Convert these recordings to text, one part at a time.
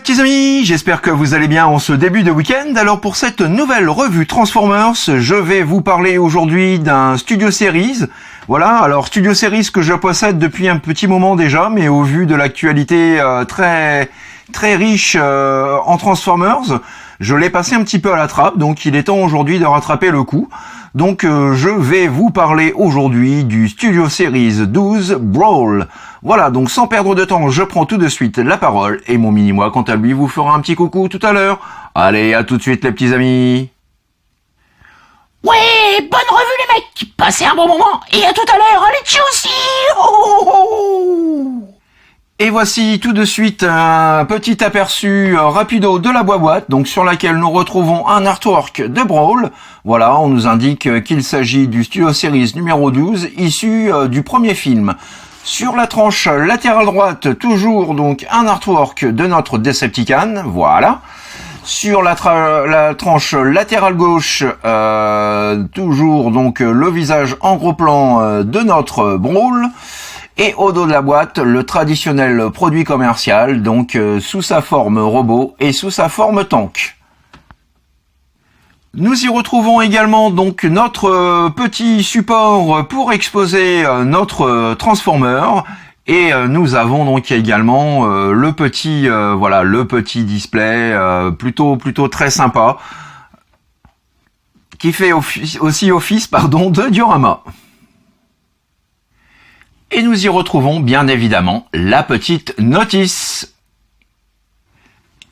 petits amis, j'espère que vous allez bien en ce début de week-end. Alors pour cette nouvelle revue Transformers, je vais vous parler aujourd'hui d'un Studio Series. Voilà, alors Studio Series que je possède depuis un petit moment déjà, mais au vu de l'actualité très riche en Transformers, je l'ai passé un petit peu à la trappe, donc il est temps aujourd'hui de rattraper le coup. Donc je vais vous parler aujourd'hui du Studio Series 12 Brawl. Voilà, donc sans perdre de temps, je prends tout de suite la parole et mon mini-moi, quant à lui, vous fera un petit coucou tout à l'heure. Allez, à tout de suite les petits amis. Ouais, bonne revue les mecs, passez un bon moment et à tout à l'heure, allez tchuss. Et voici tout de suite un petit aperçu rapido de la boîte, donc sur laquelle nous retrouvons un artwork de Brawl. Voilà, on nous indique qu'il s'agit du Studio Series numéro 12, issu du premier film. Sur la tranche latérale droite, toujours donc un artwork de notre Decepticon, voilà. Sur la tranche latérale gauche, toujours donc le visage en gros plan de notre Brawl. Et au dos de la boîte, le traditionnel produit commercial, donc sous sa forme robot et sous sa forme tank. Nous y retrouvons également donc notre petit support pour exposer notre Transformer. Et nous avons donc également le petit display plutôt très sympa qui fait aussi office de diorama. Et nous y retrouvons bien évidemment la petite notice.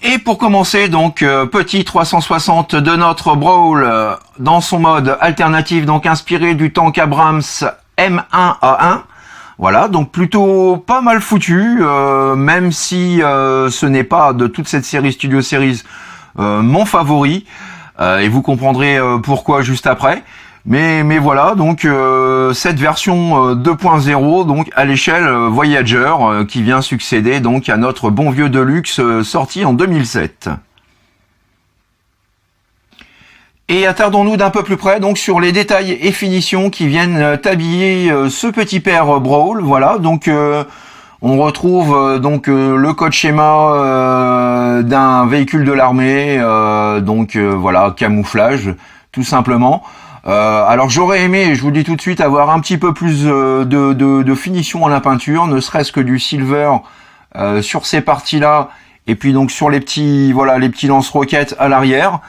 Et pour commencer, donc, petit 360 de notre Brawl dans son mode alternatif, donc inspiré du tank Abrams M1A1. Voilà, donc plutôt pas mal foutu, même si ce n'est pas de toute cette série Studio Series mon favori. Et vous comprendrez pourquoi juste après. Mais voilà, donc cette version 2.0 donc à l'échelle Voyager qui vient succéder donc à notre bon vieux Deluxe sorti en 2007. Et attardons-nous d'un peu plus près donc sur les détails et finitions qui viennent habiller ce petit père Brawl. Voilà, donc on retrouve donc le code schéma d'un véhicule de l'armée, voilà, camouflage tout simplement. Alors j'aurais aimé, je vous le dis tout de suite, avoir un petit peu plus de finition à la peinture, ne serait-ce que du silver sur ces parties-là, et puis donc sur les petits lance-roquettes à l'arrière.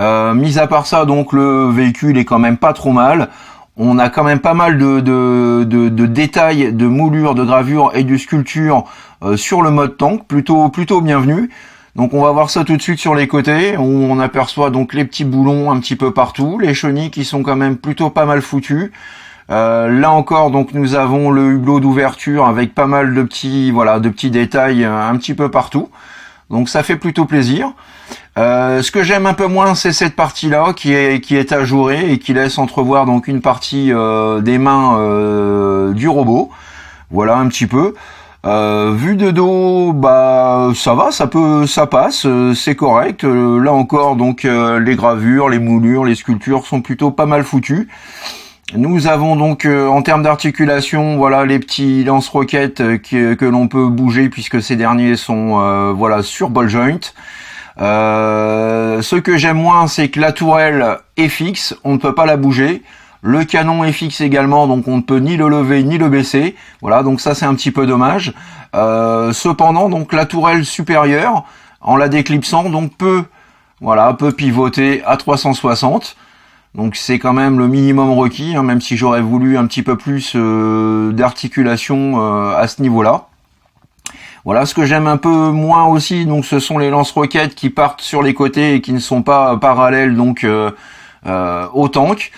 Mis à part ça, donc le véhicule est quand même pas trop mal. On a quand même pas mal de détails, de moulures, de gravures et de sculptures sur le mode tank, plutôt bienvenu. Donc on va voir ça tout de suite sur les côtés, où on aperçoit donc les petits boulons un petit peu partout, les chenilles qui sont quand même plutôt pas mal foutues. Là encore, donc nous avons le hublot d'ouverture avec pas mal de petits détails un petit peu partout. Donc ça fait plutôt plaisir. Ce que j'aime un peu moins, c'est cette partie-là qui est ajourée et qui laisse entrevoir donc une partie des mains du robot. Voilà un petit peu. Vue de dos, ça va, ça passe, c'est correct. Là encore, donc les gravures, les moulures, les sculptures sont plutôt pas mal foutues. Nous avons donc en termes d'articulation, voilà les petits lance-roquettes que l'on peut bouger puisque ces derniers sont sur ball joint. Ce que j'aime moins, c'est que la tourelle est fixe, on ne peut pas la bouger. Le canon est fixe également, donc on ne peut ni le lever ni le baisser. Voilà, donc ça c'est un petit peu dommage. Cependant, donc la tourelle supérieure, en la déclipsant, donc peut pivoter à 360. Donc c'est quand même le minimum requis, même si j'aurais voulu un petit peu plus d'articulation à ce niveau-là. Voilà, ce que j'aime un peu moins aussi, donc ce sont les lance-roquettes qui partent sur les côtés et qui ne sont pas parallèles donc au tank.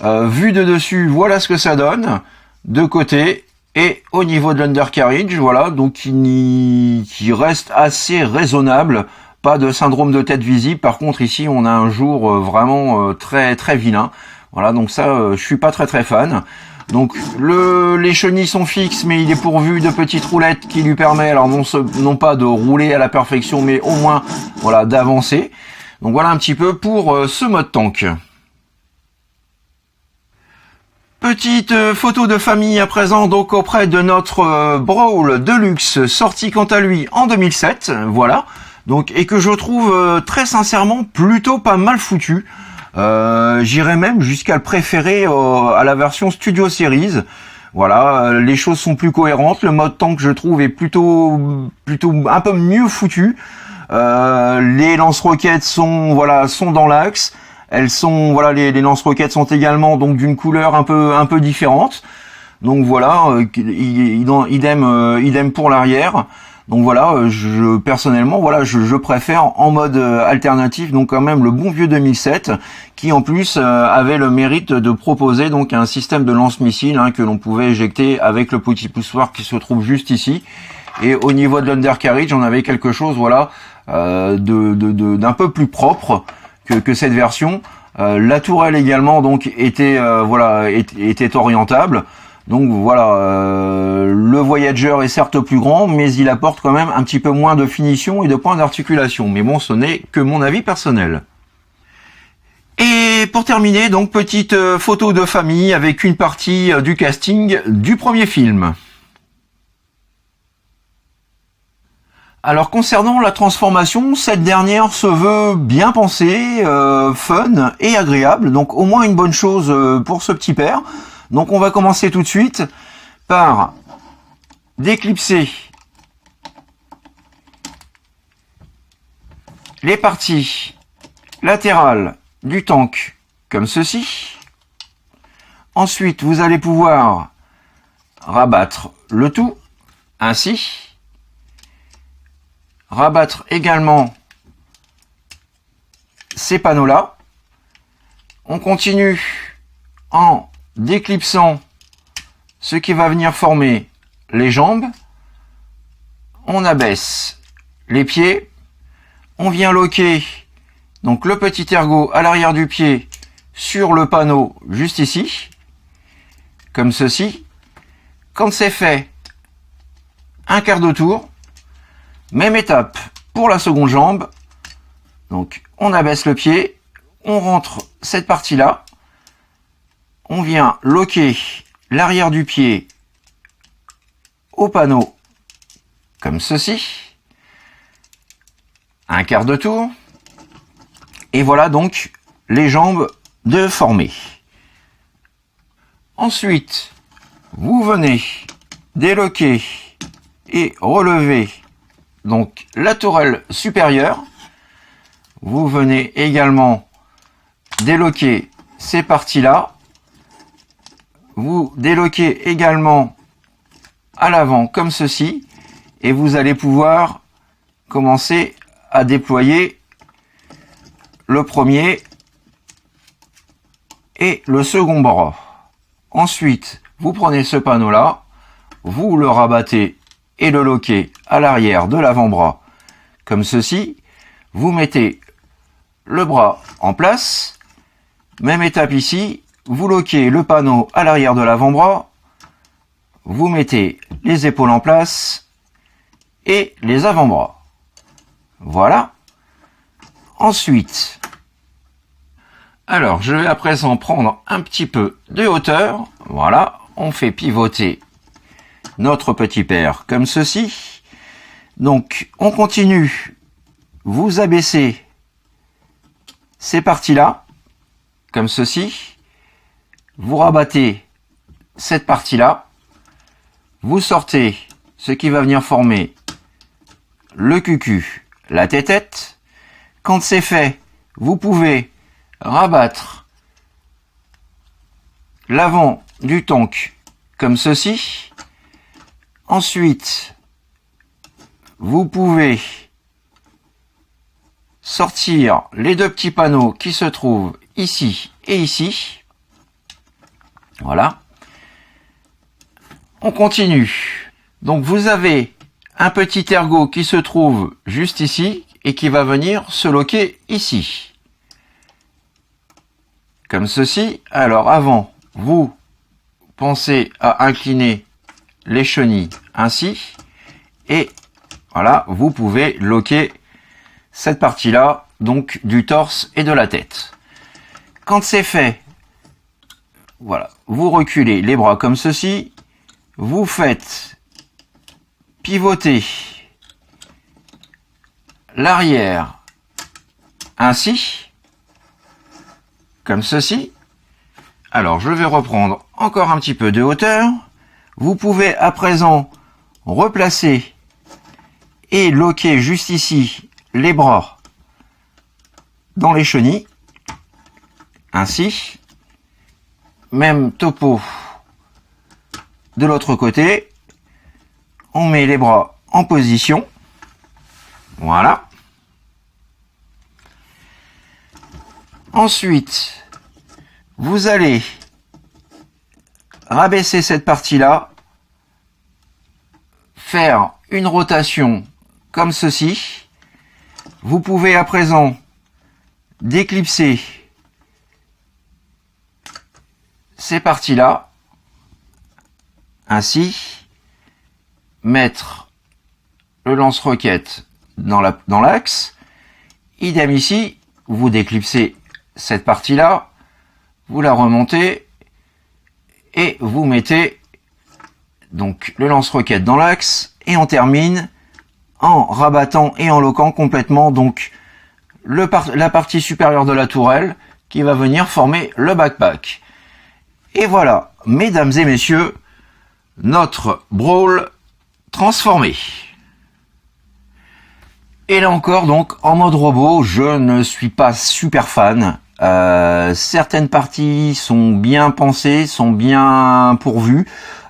Vu de dessus, voilà ce que ça donne, de côté, et au niveau de l'undercarriage, voilà, donc qui reste assez raisonnable, pas de syndrome de tête visible. Par contre ici on a un jour vraiment très vilain, voilà, donc ça je suis pas très fan. Donc les chenilles sont fixes, mais il est pourvu de petites roulettes qui lui permettent, alors non pas de rouler à la perfection, mais au moins voilà d'avancer. Donc voilà un petit peu pour ce mode tank. Petite photo de famille à présent donc auprès de notre Brawl Deluxe sorti quant à lui en 2007, voilà. Donc, et que je trouve très sincèrement plutôt pas mal foutu. J'irais même jusqu'à le préférer à la version Studio Series. Voilà, les choses sont plus cohérentes. Le mode tank, je trouve, est plutôt un peu mieux foutu. Les lance-roquettes sont dans l'axe. Elles sont les lance-roquettes sont également donc d'une couleur un peu différente. Donc voilà, idem pour l'arrière. Donc voilà, personnellement, je préfère en mode alternatif, donc quand même le bon vieux 2007, qui en plus avait le mérite de proposer donc un système de lance-missile que l'on pouvait éjecter avec le petit poussoir qui se trouve juste ici. Et au niveau de l'undercarriage, on avait quelque chose d'un peu plus propre que cette version. La tourelle également donc était orientable. Donc voilà, le Voyager est certes plus grand, mais il apporte quand même un petit peu moins de finition et de points d'articulation. Mais bon, ce n'est que mon avis personnel. Et pour terminer, donc petite photo de famille avec une partie du casting du premier film. Alors concernant la transformation, cette dernière se veut bien pensée, fun et agréable. Donc au moins une bonne chose pour ce petit père. Donc on va commencer tout de suite par déclipser les parties latérales du tank comme ceci. Ensuite, vous allez pouvoir rabattre le tout ainsi. Rabattre également ces panneaux-là. On continue en déclipsant ce qui va venir former les jambes. On abaisse les pieds. On vient loquer donc le petit ergot à l'arrière du pied sur le panneau juste ici, comme ceci. Quand c'est fait, un quart de tour. Même étape pour la seconde jambe. Donc on abaisse le pied, on rentre cette partie-là. On vient loquer l'arrière du pied au panneau comme ceci. Un quart de tour. Et voilà donc les jambes de formées. Ensuite, vous venez déloquer et relever donc la tourelle supérieure. Vous venez également déloquer ces parties-là. Vous déloquez également à l'avant comme ceci. Et vous allez pouvoir commencer à déployer le premier et le second bras. Ensuite, vous prenez ce panneau-là, vous le rabattez et le loquez à l'arrière de l'avant-bras comme ceci. Vous mettez le bras en place. Même étape ici. Vous loquez le panneau à l'arrière de l'avant-bras. Vous mettez les épaules en place et les avant-bras. Voilà. Ensuite, alors je vais à présent prendre un petit peu de hauteur. Voilà, on fait pivoter notre petit père comme ceci. Donc on continue. Vous abaissez ces parties-là comme ceci. Vous rabattez cette partie-là. Vous sortez ce qui va venir former le cucu, la tête-tête. Quand c'est fait, vous pouvez rabattre l'avant du tank comme ceci. Ensuite, vous pouvez sortir les deux petits panneaux qui se trouvent ici et ici. Voilà. On continue. Donc vous avez un petit ergot qui se trouve juste ici et qui va venir se loquer ici. Comme ceci. Alors avant, vous pensez à incliner les chenilles ainsi. Et voilà, vous pouvez loquer cette partie-là, donc du torse et de la tête. Quand c'est fait, voilà, vous reculez les bras comme ceci. Vous faites pivoter l'arrière ainsi, comme ceci. Alors je vais reprendre encore un petit peu de hauteur. Vous pouvez à présent replacer et loquer juste ici les bras dans les chenilles, ainsi. Même topo de l'autre côté. On met les bras en position. Voilà. Ensuite, vous allez rabaisser cette partie-là, faire une rotation comme ceci. Vous pouvez à présent déclipser ces parties-là, ainsi, mettre le lance-roquette dans l'axe. Idem ici, vous déclipsez cette partie-là, vous la remontez et vous mettez donc le lance-roquette dans l'axe et on termine en rabattant et en loquant complètement donc la partie supérieure de la tourelle qui va venir former le backpack. Et voilà, mesdames et messieurs, notre Brawl transformé. Et là encore, donc, en mode robot, je ne suis pas super fan. Certaines parties sont bien pensées, sont bien pourvues.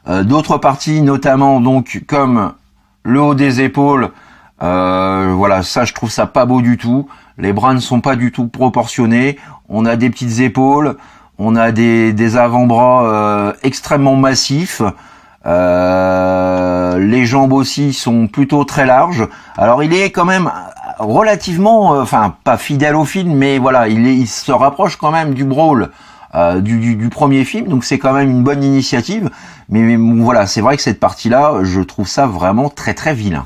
D'autres parties, notamment, donc, comme le haut des épaules, voilà, ça, je trouve ça pas beau du tout. Les bras ne sont pas du tout proportionnés. On a des petites épaules. On a des avant-bras extrêmement massifs. Les jambes aussi sont plutôt très larges. Alors il est quand même relativement, enfin pas fidèle au film, mais voilà, il se rapproche quand même du Brawl du premier film, donc c'est quand même une bonne initiative. Mais voilà, c'est vrai que cette partie-là, je trouve ça vraiment très très vilain.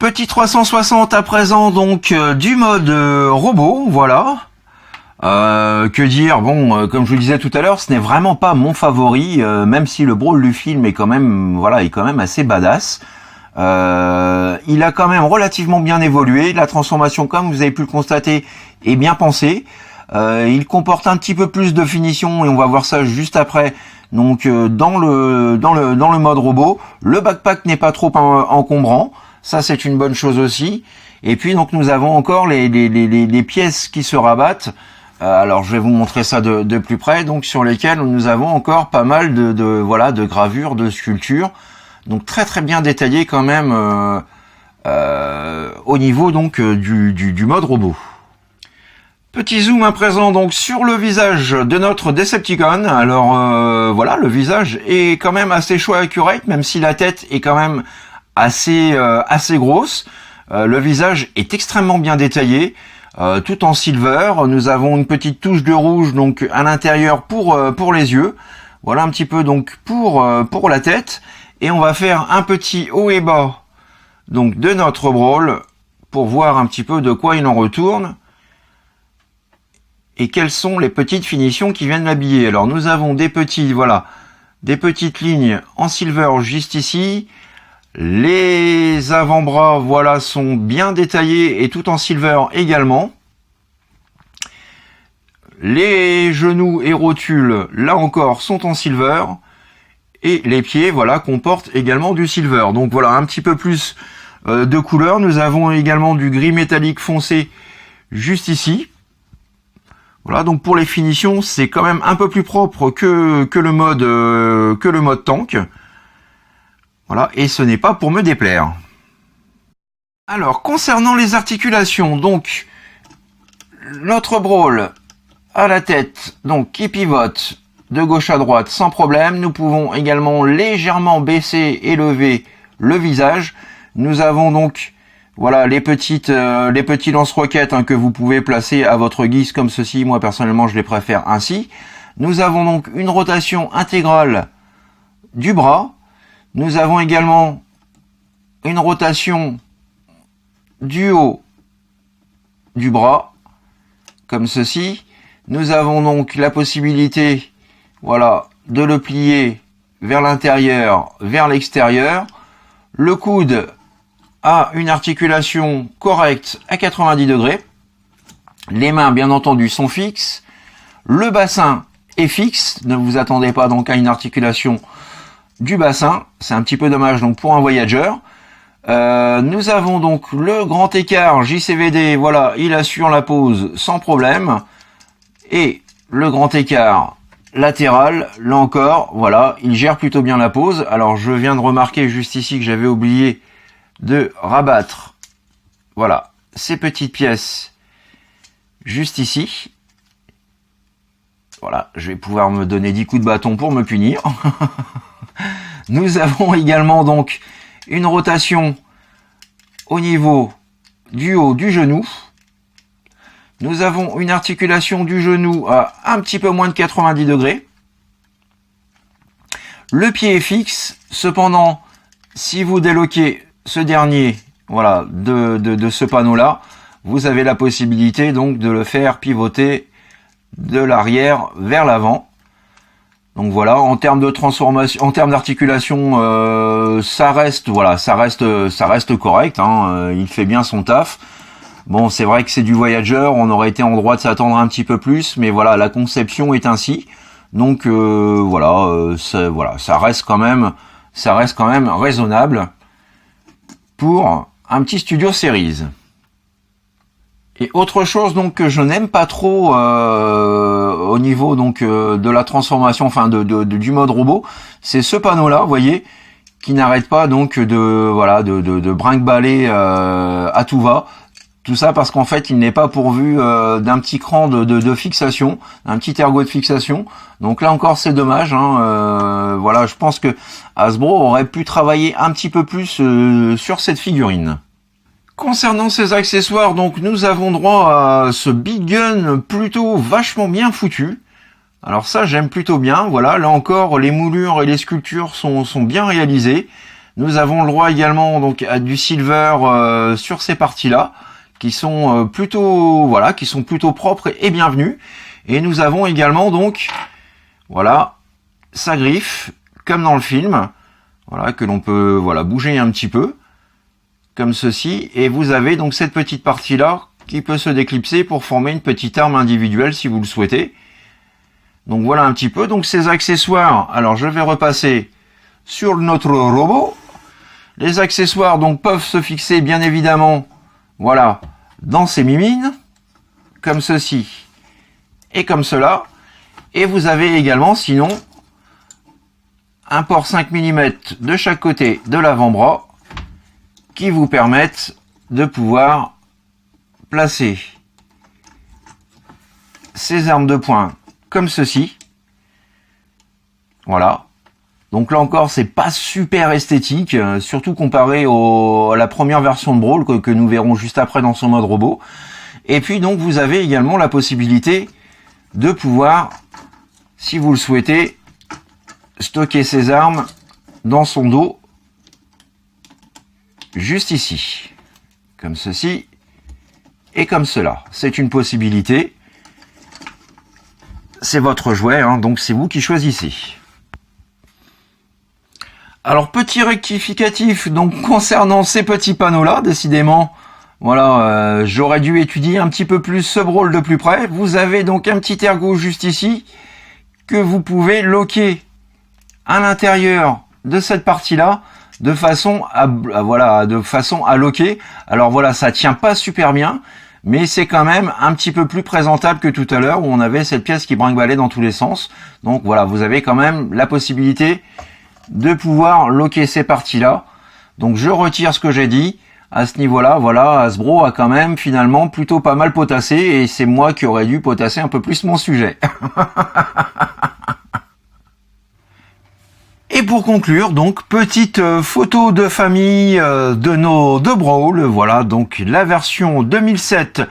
Petit 360 à présent, donc du mode robot, voilà. Que dire, bon, comme je vous le disais tout à l'heure, ce n'est vraiment pas mon favori, même si le Brawl du film est quand même, voilà, est quand même assez badass. Il a quand même relativement bien évolué. La transformation, comme vous avez pu le constater, est bien pensée. Il comporte un petit peu plus de finition et on va voir ça juste après. Donc dans le mode robot, le backpack n'est pas trop encombrant. Ça, c'est une bonne chose aussi. Et puis donc nous avons encore les pièces qui se rabattent. Alors je vais vous montrer ça de plus près, donc sur lesquelles nous avons encore pas mal de gravures, de sculptures, donc très très bien détaillées quand même au niveau donc du mode robot. Petit zoom à présent donc sur le visage de notre Decepticon. Alors voilà, le visage est quand même assez choix accurate, même si la tête est quand même assez grosse. Le visage est extrêmement bien détaillé. Tout en silver. Nous avons une petite touche de rouge donc à l'intérieur pour les yeux. Voilà un petit peu donc pour la tête. Et on va faire un petit haut et bas donc de notre Brawl pour voir un petit peu de quoi il en retourne et quelles sont les petites finitions qui viennent l'habiller. Alors nous avons des petites lignes en silver juste ici. Les avant-bras, voilà, sont bien détaillés et tout en silver également. Les genoux et rotules, là encore, sont en silver. Et les pieds, voilà, comportent également du silver. Donc voilà, un petit peu plus de couleur. Nous avons également du gris métallique foncé juste ici. Voilà, donc pour les finitions, c'est quand même un peu plus propre que le mode tank. Voilà, et ce n'est pas pour me déplaire. Alors, concernant les articulations, donc, notre Brawl à la tête, donc, qui pivote de gauche à droite sans problème. Nous pouvons également légèrement baisser et lever le visage. Nous avons donc, voilà, les petits lance-roquettes que vous pouvez placer à votre guise comme ceci. Moi, personnellement, je les préfère ainsi. Nous avons donc une rotation intégrale du bras. Nous avons également une rotation du haut du bras, comme ceci. Nous avons donc la possibilité, voilà, de le plier vers l'intérieur, vers l'extérieur. Le coude a une articulation correcte à 90 degrés. Les mains, bien entendu, sont fixes. Le bassin est fixe. Ne vous attendez pas donc à une articulation du bassin. C'est un petit peu dommage donc pour un voyageur. Nous avons donc le grand écart JCVD. Voilà, il assure la pose sans problème. Et le grand écart latéral, là encore, voilà, il gère plutôt bien la pose. Alors, je viens de remarquer juste ici que j'avais oublié de rabattre, voilà, ces petites pièces juste ici. Voilà, je vais pouvoir me donner 10 coups de bâton pour me punir. Nous avons également donc une rotation au niveau du haut du genou. Nous avons une articulation du genou à un petit peu moins de 90 degrés. Le pied est fixe, cependant, si vous déloquez ce dernier, voilà, de ce panneau-là, vous avez la possibilité donc de le faire pivoter de l'arrière vers l'avant. Donc voilà, en termes de transformation, en termes d'articulation, ça reste correct. Hein, il fait bien son taf. Bon, c'est vrai que c'est du Voyager, on aurait été en droit de s'attendre un petit peu plus, mais voilà, la conception est ainsi. Donc ça reste quand même raisonnable pour un petit Studio Series. Et autre chose donc que je n'aime pas trop au niveau donc de la transformation, enfin du mode robot, c'est ce panneau-là, vous voyez, qui n'arrête pas donc de brinque-baller à tout va. Tout ça parce qu'en fait, il n'est pas pourvu d'un petit cran de fixation, d'un petit ergot de fixation. Donc là encore, c'est dommage. Hein. Voilà, je pense que Hasbro aurait pu travailler un petit peu plus sur cette figurine. Concernant ces accessoires, donc nous avons droit à ce Big Gun plutôt vachement bien foutu. Alors ça, j'aime plutôt bien. Voilà, là encore, les moulures et les sculptures sont bien réalisées. Nous avons le droit également donc à du silver sur ces parties-là, qui sont plutôt propres et bienvenus. Et nous avons également donc voilà sa griffe comme dans le film, voilà, que l'on peut bouger un petit peu comme ceci, et vous avez donc cette petite partie là qui peut se déclipser pour former une petite arme individuelle si vous le souhaitez. Donc voilà un petit peu donc ces accessoires. Alors je vais repasser sur notre robot. Les accessoires donc peuvent se fixer bien évidemment, voilà, dans ces mimines, comme ceci et comme cela. Et vous avez également, sinon, un port 5 mm de chaque côté de l'avant-bras qui vous permettent de pouvoir placer ces armes de poing comme ceci. Voilà. Donc là encore, c'est pas super esthétique, surtout comparé à la première version de Brawl que nous verrons juste après dans son mode robot. Et puis donc vous avez également la possibilité de pouvoir, si vous le souhaitez, stocker ces armes dans son dos, juste ici, comme ceci et comme cela. C'est une possibilité. C'est votre jouet, hein, donc c'est vous qui choisissez. Alors petit rectificatif donc concernant ces petits panneaux là, décidément, voilà, j'aurais dû étudier un petit peu plus ce Brawl de plus près. Vous avez donc un petit ergot juste ici que vous pouvez loquer à l'intérieur de cette partie là de façon à loquer. Alors voilà, ça tient pas super bien, mais c'est quand même un petit peu plus présentable que tout à l'heure où on avait cette pièce qui brinque-ballait dans tous les sens. Donc voilà, vous avez quand même la possibilité de pouvoir loquer ces parties-là. Donc je retire ce que j'ai dit. À ce niveau-là, voilà, Hasbro a quand même finalement plutôt pas mal potassé et c'est moi qui aurais dû potasser un peu plus mon sujet. Et pour conclure, donc, petite photo de famille de nos deux Brawl. Voilà, donc la version 2007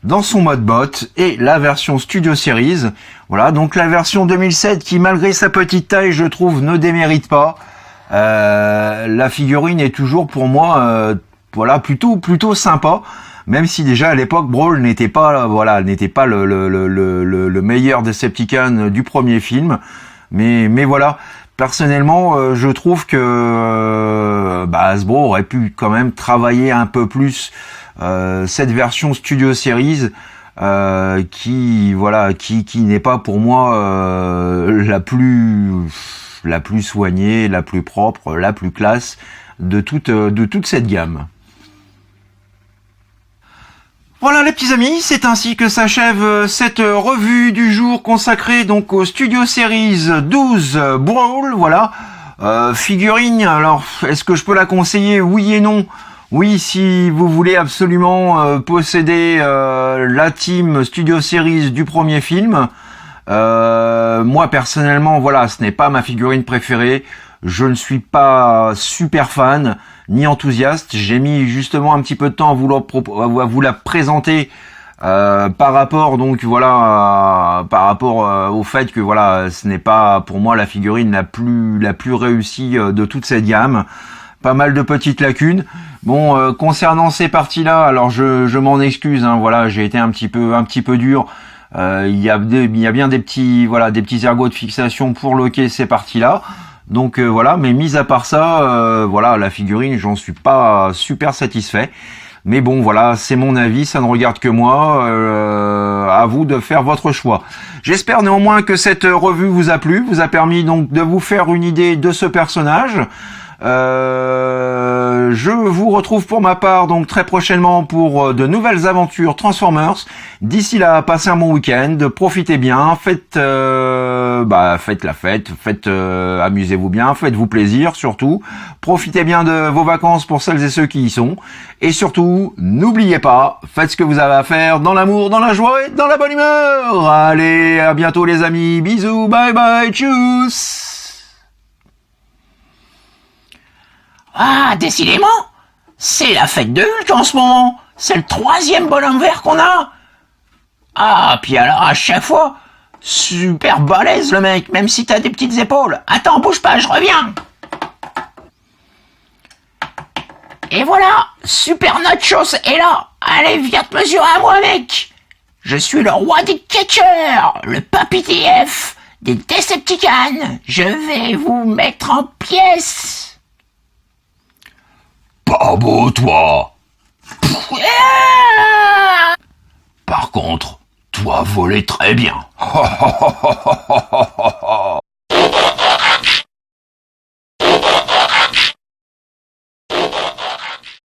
dans son mode bot et la version Studio Series. Voilà, donc la version 2007 qui, malgré sa petite taille, je trouve, ne démérite pas. La figurine est toujours pour moi, plutôt sympa. Même si déjà à l'époque Brawl n'était pas, le meilleur Decepticon du premier film. Mais voilà, personnellement, je trouve que Hasbro aurait pu quand même travailler un peu plus cette version Studio Series qui n'est pas pour moi la plus soignée, la plus propre, la plus classe de toute cette gamme. Voilà les petits amis, c'est ainsi que s'achève cette revue du jour consacrée donc au Studio Series 12 Brawl, voilà. Figurine, alors est-ce que je peux la conseiller? Oui et non. Oui, si vous voulez absolument posséder la team Studio Series du premier film. Moi personnellement, voilà, ce n'est pas ma figurine préférée. Je ne suis pas super fan ni enthousiaste. J'ai mis justement un petit peu de temps à vous la présenter par rapport au fait que voilà, ce n'est pas pour moi la figurine la plus réussie de toute cette gamme. Pas mal de petites lacunes. Bon, concernant ces parties-là, alors je m'en excuse. Hein, voilà, j'ai été un petit peu dur. Il y a bien des petits ergots de fixation pour loquer ces parties-là. Donc voilà, mais mis à part ça, voilà, la figurine, j'en suis pas super satisfait. Mais bon, voilà, c'est mon avis, ça ne regarde que moi. À vous de faire votre choix. J'espère néanmoins que cette revue vous a plu, vous a permis donc de vous faire une idée de ce personnage. Je vous retrouve pour ma part donc très prochainement pour de nouvelles aventures Transformers. D'ici là, passez un bon week-end, profitez bien, faites la fête, amusez-vous bien, faites-vous plaisir surtout. Profitez bien de vos vacances pour celles et ceux qui y sont. Et surtout, n'oubliez pas, faites ce que vous avez à faire dans l'amour, dans la joie et dans la bonne humeur. Allez, à bientôt les amis, bisous, bye bye, tchuss. Ah, décidément, c'est la fête de Hulk en ce moment. C'est le 3e bonhomme vert qu'on a. Ah, puis alors à chaque fois, super balèze le mec, même si t'as des petites épaules. Attends, bouge pas, je reviens. Et voilà, Super Nachos est là. Allez, viens te mesurer à moi, mec. Je suis le roi des catcheurs, le papy TF des Decepticons. Je vais vous mettre en pièces. Pas beau, toi. Par contre, toi volais très bien.